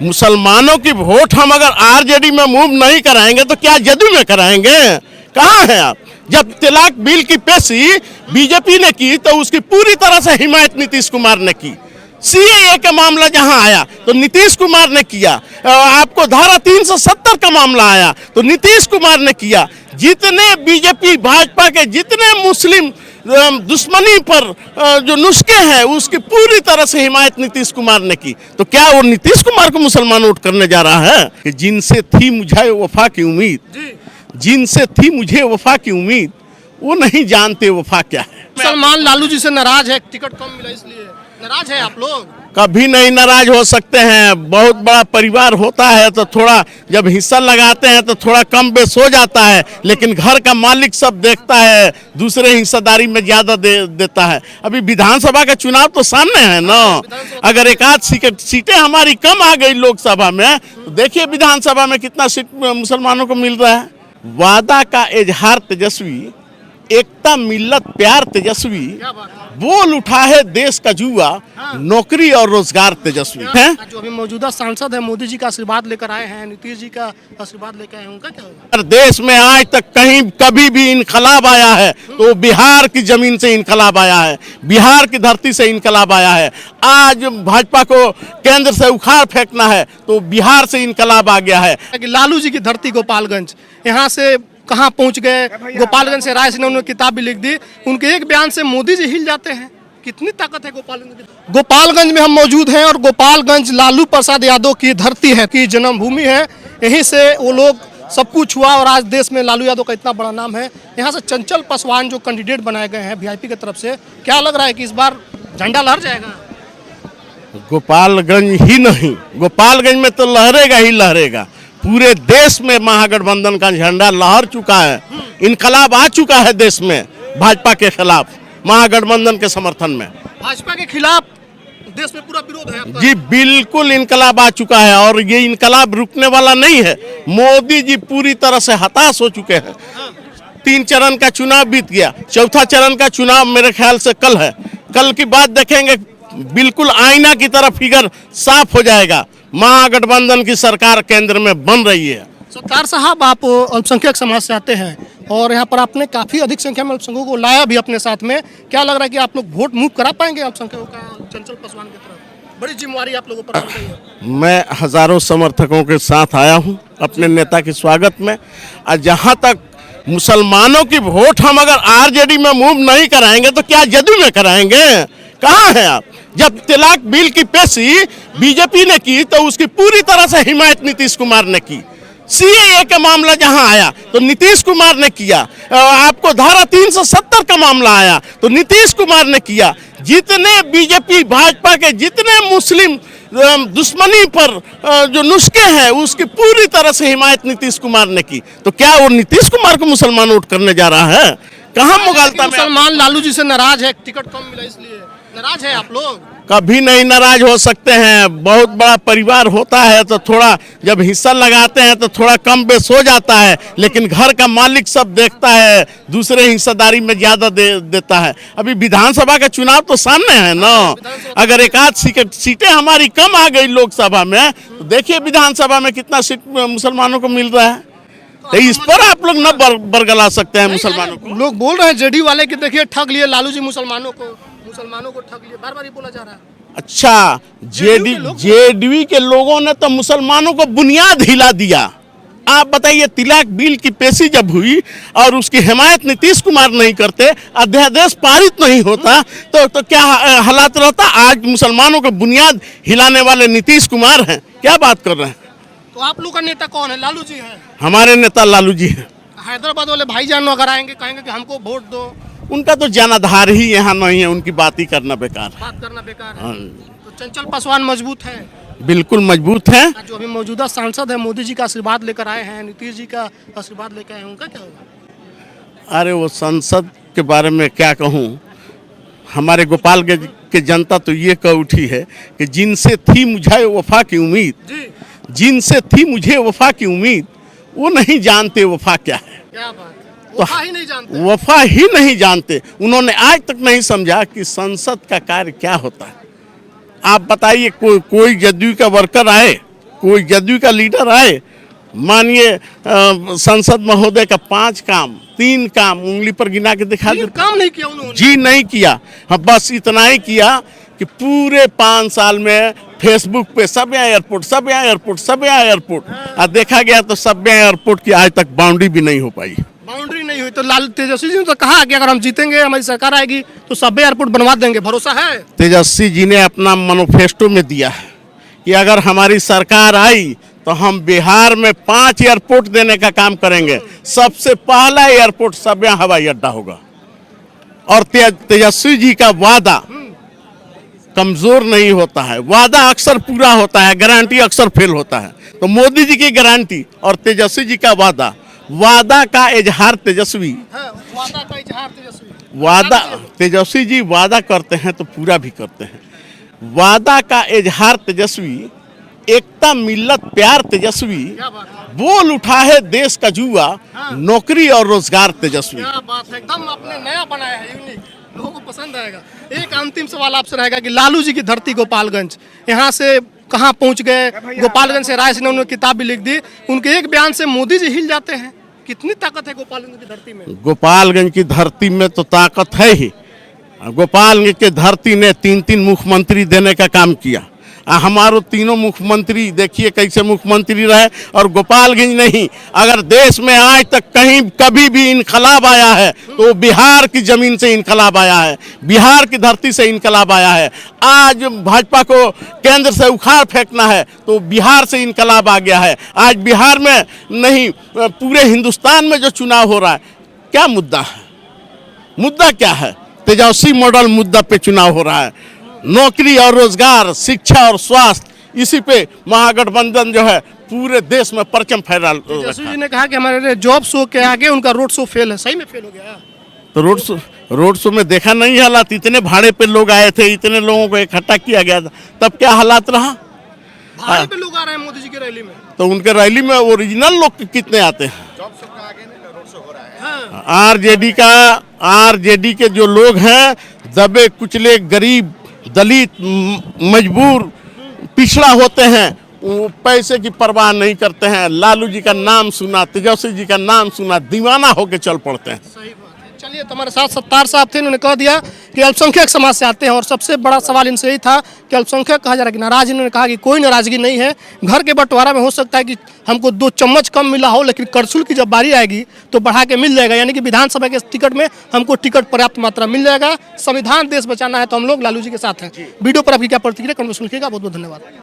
मुसलमानों की वोट हम अगर आरजेडी में मूव नहीं कराएंगे तो क्या जदयू में कराएंगे? कहाँ हैं आप? जब तलाक बिल की पेशी बीजेपी ने की तो उसकी पूरी तरह से हिमायत नीतीश कुमार ने की। सीएए का मामला जहां आया तो नीतीश कुमार ने किया। आपको धारा 370 का मामला आया तो नीतीश कुमार ने किया। जितने बीजेपी भाजपा के जितने मुस्लिम दुश्मनी पर जो नुस्खे हैं उसकी पूरी तरह से हिमायत नीतीश कुमार ने की। तो क्या वो नीतीश कुमार को मुसलमान वोट करने जा रहा है? कि जिनसे थी मुझे वफा की उम्मीद, जिनसे थी मुझे वफा की उम्मीद, वो नहीं जानते वफा क्या है। मुसलमान लालू जी से नाराज है, टिकट कम मिला इसलिए नाराज है आप लोग? कभी नहीं नाराज हो सकते हैं। बहुत बड़ा परिवार होता है तो थोड़ा जब हिस्सा लगाते हैं तो थोड़ा कम बेस हो जाता है, लेकिन घर का मालिक सब देखता है, दूसरे हिस्सेदारी में ज्यादा देता है। अभी विधानसभा का चुनाव तो सामने है ना। अगर एक आध सीटें हमारी कम आ गई लोकसभा में तो देखिए विधानसभा में कितना सीट मुसलमानों को मिल रहा है। वादा का इजहार तेजस्वी, एकता मिल्लत प्यार तेजस्वी, बोल उठा है देश का जुआ, नौकरी और रोजगार तेजस्वी है। जो अभी मौजूदा सांसद है मोदी जी का आशीर्वाद लेकर आए हैं, नीतीश जी का आशीर्वाद लेकर आए हैं, उनका क्या होगा? देश में आज तक कहीं कभी भी इनकलाब आया है तो बिहार की जमीन से इनकलाब आया है, बिहार की धरती से इनकलाब आया है। आज भाजपा को केंद्र से उखाड़ फेंकना है तो बिहार से इनकलाब आ गया है। लालू जी की धरती गोपालगंज, यहाँ से कहाँ पहुँच गए? गोपालगंज से राय से उन्होंने किताब भी लिख दी। उनके एक बयान से मोदी जी हिल जाते हैं। कितनी ताकत है गोपालगंज? गोपालगंज में हम मौजूद हैं और गोपालगंज लालू प्रसाद यादव की धरती है, की जन्मभूमि है। यहीं से वो लोग सब कुछ हुआ और आज देश में लालू यादव का इतना बड़ा नाम है। यहाँ से चंचल पासवान जो कैंडिडेट बनाए गए हैं वीआईपी की तरफ से, क्या लग रहा है कि इस बार झंडा लहर जाएगा? गोपालगंज ही नहीं, गोपालगंज में तो लहरेगा ही लहरेगा। पूरे देश में महागठबंधन का झंडा लहर चुका है। इनकलाब आ चुका है देश में भाजपा के खिलाफ, महागठबंधन के समर्थन में। भाजपा के खिलाफ देश में पूरा विरोध है जी, बिल्कुल इनकलाब आ चुका है और ये इनकलाब रुकने वाला नहीं है। मोदी जी पूरी तरह से हताश हो चुके हैं। 3 चरण का चुनाव बीत गया, चौथा चरण का चुनाव मेरे ख्याल से कल है। कल की बात देखेंगे, बिल्कुल आईना की तरह फिगर साफ हो जाएगा। महागठबंधन की सरकार केंद्र में बन रही है। सत्तार साहब, आप अल्पसंख्यक समाज से आते हैं और यहाँ पर आपने काफी अधिक संख्या में अल्पसंख्यकों को लाया भी अपने साथ में। क्या लग रहा है कि आप लोग वोट मूव करा पाएंगे अल्पसंख्यकों का चंचल पासवान की तरफ? बड़ी जिम्मेवारी आप लोगों पर पड़ रही है। मैं हजारों समर्थकों के साथ आया हूँ अपने नेता के स्वागत में। और जहाँ तक मुसलमानों की वोट हम अगर आरजेडी में मूव नहीं कराएंगे तो क्या जदयू में कराएंगे? कहाँ हैं आप? जब तलाक बिल की पेशी बीजेपी ने की तो उसकी पूरी तरह से हिमायत नीतीश कुमार ने की। सीएए का मामला जहां आया तो नीतीश कुमार ने किया। आपको धारा 370 का मामला आया तो नीतीश कुमार ने किया। जितने बीजेपी भाजपा के जितने मुस्लिम दुश्मनी पर जो नुस्खे हैं उसकी पूरी तरह से हिमायत नीतीश कुमार ने की। तो क्या वो नीतीश कुमार को मुसलमान वोट करने जा रहा है? कहाँ मुगालता में? मुसलमान लालू जी से नाराज है, टिकट कम मिला इसलिए नाराज है आप लोग? कभी नहीं नाराज हो सकते हैं। बहुत बड़ा परिवार होता है तो थोड़ा जब हिस्सा लगाते हैं तो थोड़ा कम बेस हो जाता है, लेकिन घर का मालिक सब देखता है, दूसरे हिस्सेदारी में ज्यादा देता है। अभी विधानसभा का चुनाव तो सामने है ना। अगर एक आध सीटें हमारी कम आ गई लोकसभा में तो देखिए विधानसभा में कितना सीट मुसलमानों को मिल रहा है। तो इस पर आप लोग न बरगला सकते हैं मुसलमानों को। लोग बोल रहे हैं जेडी वाले कि देखिए ठग लिए लालू जी, मुसलमानों को ठग लिए, बार बार ये बोला जा रहा है। अच्छा, जेडीयू के लोगों ने तो मुसलमानों को बुनियाद हिला दिया। आप बताइए, तलाक बिल की पेशी जब हुई और उसकी हिमायत नीतीश कुमार नहीं करते, अध्यादेश पारित नहीं होता तो क्या हालात रहता? आज मुसलमानों को बुनियाद हिलाने वाले नीतीश कुमार हैं। क्या बात कर रहे हैं? तो आप लोग का नेता कौन है? लालू जी हैं? हमारे नेता लालू जी हैं। हैदराबाद वाले भाईजान अगर आएंगे कहेंगे कि हमको वोट दो, उनका तो जनाधार ही यहाँ नहीं है, उनकी बात ही करना बेकार है। बात करना बेकार है। तो चंचल पासवान मजबूत है? बिल्कुल मजबूत है। जो अभी मौजूदा सांसद है मोदी जी का आशीर्वाद लेकर आए हैं, नीतीश जी का आशीर्वाद लेकर आए हैं, उनका क्या होगा? अरे वो संसद के बारे में क्या कहूँ। हमारे गोपालगंज के जनता तो ये कह उठी है कि जिनसे थी मुझे वफा की उम्मीद, जिनसे थी मुझे वफा की उम्मीद, वो नहीं जानते वफा क्या है। क्या बात, वफा ही नहीं जानते? वफा ही नहीं जानते। उन्होंने आज तक नहीं समझा कि संसद का कार्य क्या होता है। आप बताइए, कोई जदयू का वर्कर आए, कोई जदयू का लीडर आए, मानिए संसद महोदय का 5 काम 3 काम उंगली पर गिना के दिखा दे। काम नहीं किया उन्होंने। जी नहीं किया। हाँ, बस इतना ही किया कि पूरे 5 साल में फेसबुक पे सब यहाँ एयरपोर्ट, सब यहाँ एयरपोर्ट, सब यहाँ एयरपोर्ट, और देखा गया तो सब यहाँ एयरपोर्ट की आज तक बाउंड्री भी नहीं हो पाई। बाउंड्री नहीं हुई तो लाल तेजस्वी जी ने तो कहा कि अगर हम जीतेंगे, हमारी सरकार आएगी तो सब एयरपोर्ट बनवा देंगे, भरोसा है? तेजस्वी जी ने अपना मैनिफेस्टो में दिया है कि अगर हमारी सरकार आई तो हम बिहार में 5 एयरपोर्ट देने का काम करेंगे। सबसे पहला एयरपोर्ट सब यहाँ हवाई अड्डा होगा। और तेजस्वी जी का वादा कमजोर नहीं होता है, वादा अक्सर पूरा होता है, गारंटी अक्सर फेल होता है। तो मोदी जी की गारंटी और तेजस्वी जी का वादा, वादा का इजहार तेजस्वी, वादा का इजहार तेजस्वी, वादा तेजस्वी जी वादा करते हैं तो पूरा भी करते हैं। वादा का इजहार तेजस्वी, एकता मिल्लत प्यार तेजस्वी, बोल उठा है देश का जुआ, नौकरी और रोजगार तेजस्वी। क्या बात है, एकदम आपने नया बनाया है, यूनिक, लोगों को पसंद आएगा। एक अंतिम सवाल आपसे रहेगा कि लालू जी की धरती गोपालगंज, यहाँ से कहाँ पहुँच गए? गोपालगंज से राय सिन्हा, उन्होंने किताब भी लिख दी, उनके एक बयान से मोदी जी हिल जाते हैं। कितनी ताकत है गोपालगंज की धरती में? गोपालगंज की धरती में तो ताकत है ही। गोपालगंज की धरती ने 3-3 मुख्यमंत्री देने का काम किया। हमारो तीनों मुख्यमंत्री देखिए कैसे मुख्यमंत्री रहे। और गोपालगंज नहीं, अगर देश में आज तक कहीं कभी भी इनकलाब आया है तो बिहार की जमीन से इनकलाब आया है, बिहार की धरती से इनकलाब आया है। आज भाजपा को केंद्र से उखाड़ फेंकना है तो बिहार से इनकलाब आ गया है। आज बिहार में नहीं, पूरे हिंदुस्तान में जो चुनाव हो रहा है, क्या मुद्दा है? मुद्दा क्या है? तेजस्वी मॉडल मुद्दा पे चुनाव हो रहा है। नौकरी और रोजगार, शिक्षा और स्वास्थ्य, इसी पे महागठबंधन जो है पूरे देश में परचम फहरा रखा है। तेजस्वी जी ने कहा कि हमारे जॉब शो के आगे उनका रोड शो फेल है। सही में फेल हो गया? तो रोड शो में देखा नहीं हालात, इतने भाड़े पे लोग आए थे, इतने लोगों को इकट्ठा किया गया था, तब क्या हालात रहा? भाड़े पे लोग आ रहे हैं मोदी जी की रैली में, तो उनके रैली में ओरिजिनल लोग कितने आते हैं? आरजेडी के जो लोग हैं, दबे कुचले गरीब दलित मजबूर पिछड़ा होते हैं, वो पैसे की परवाह नहीं करते हैं। लालू जी का नाम सुना, तेजस्वी जी का नाम सुना, दीवाना होके चल पड़ते हैं। सही बात है। चलिए, तुम्हारे साथ सत्तार साहब थे, उन्होंने कह दिया कि अल्पसंख्यक समाज से आते हैं और सबसे बड़ा सवाल इनसे यही था कि अल्पसंख्यक कहा जा रहा है कि नाराज। इन्होंने कहा कि कोई नाराजगी नहीं है, घर के बंटवारा में हो सकता है कि हमको 2 चम्मच कम मिला हो, लेकिन करछुल की जब बारी आएगी तो बढ़ा के मिल जाएगा। यानी कि विधानसभा के टिकट में हमको टिकट पर्याप्त मात्रा मिल जाएगा। संविधान देश बचाना है तो हम लोग लालू जी के साथ हैं। वीडियो पर आपकी क्या प्रतिक्रिया कमेंट में लिखिएगा। बहुत बहुत धन्यवाद।